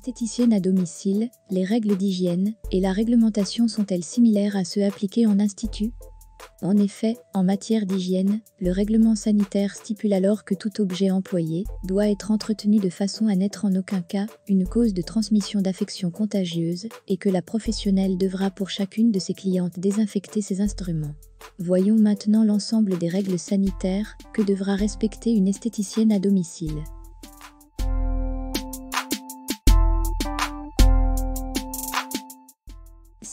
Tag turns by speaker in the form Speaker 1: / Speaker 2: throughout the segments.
Speaker 1: esthéticienne à domicile, les règles d'hygiène et la réglementation sont-elles similaires à ceux appliqués en institut? En effet, en matière d'hygiène, le règlement sanitaire stipule alors que tout objet employé doit être entretenu de façon à n'être en aucun cas une cause de transmission d'affections contagieuses et que la professionnelle devra pour chacune de ses clientes désinfecter ses instruments. Voyons maintenant l'ensemble des règles sanitaires que devra respecter une esthéticienne à domicile.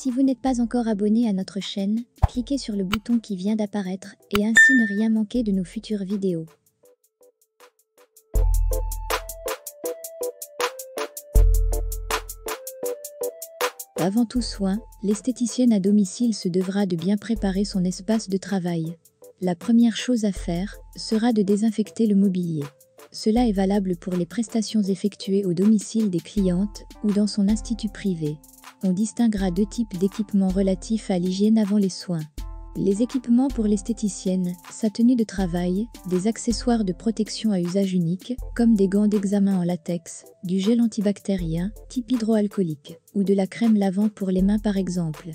Speaker 1: Si vous n'êtes pas encore abonné à notre chaîne, cliquez sur le bouton qui vient d'apparaître et ainsi ne rien manquer de nos futures vidéos. Avant tout soin, l'esthéticienne à domicile se devra de bien préparer son espace de travail. La première chose à faire sera de désinfecter le mobilier. Cela est valable pour les prestations effectuées au domicile des clientes ou dans son institut privé. On distinguera deux types d'équipements relatifs à l'hygiène avant les soins. Les équipements pour l'esthéticienne, sa tenue de travail, des accessoires de protection à usage unique, comme des gants d'examen en latex, du gel antibactérien, type hydroalcoolique, ou de la crème lavant pour les mains par exemple.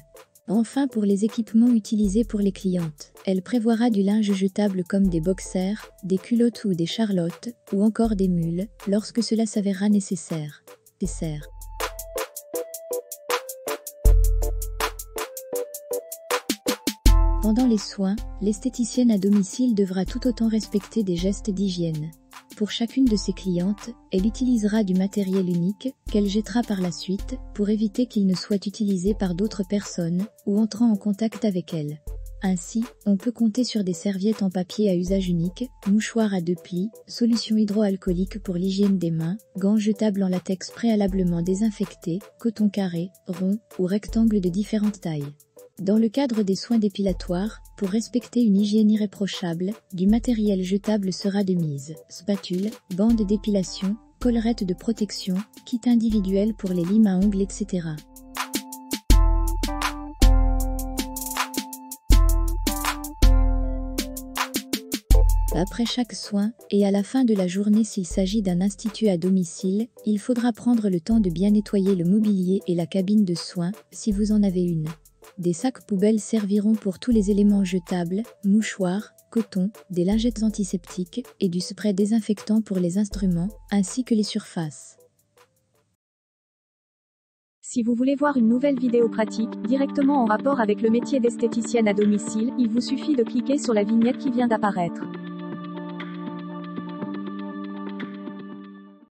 Speaker 1: Enfin, pour les équipements utilisés pour les clientes, elle prévoira du linge jetable comme des boxers, des culottes ou des charlottes, ou encore des mules, lorsque cela s'avérera nécessaire. Pendant les soins, l'esthéticienne à domicile devra tout autant respecter des gestes d'hygiène. Pour chacune de ses clientes, elle utilisera du matériel unique, qu'elle jettera par la suite, pour éviter qu'il ne soit utilisé par d'autres personnes, ou entrant en contact avec elle. Ainsi, on peut compter sur des serviettes en papier à usage unique, mouchoirs à 2 plis, solution hydroalcoolique pour l'hygiène des mains, gants jetables en latex préalablement désinfectés, coton carré, rond ou rectangle de différentes tailles. Dans le cadre des soins dépilatoires, pour respecter une hygiène irréprochable, du matériel jetable sera de mise, spatule, bande d'épilation, collerette de protection, kit individuel pour les limes à ongles, etc. Après chaque soin, et à la fin de la journée s'il s'agit d'un institut à domicile, il faudra prendre le temps de bien nettoyer le mobilier et la cabine de soins, si vous en avez une. Des sacs poubelles serviront pour tous les éléments jetables, mouchoirs, coton, des lingettes antiseptiques et du spray désinfectant pour les instruments, ainsi que les surfaces.
Speaker 2: Si vous voulez voir une nouvelle vidéo pratique, directement en rapport avec le métier d'esthéticienne à domicile, il vous suffit de cliquer sur la vignette qui vient d'apparaître.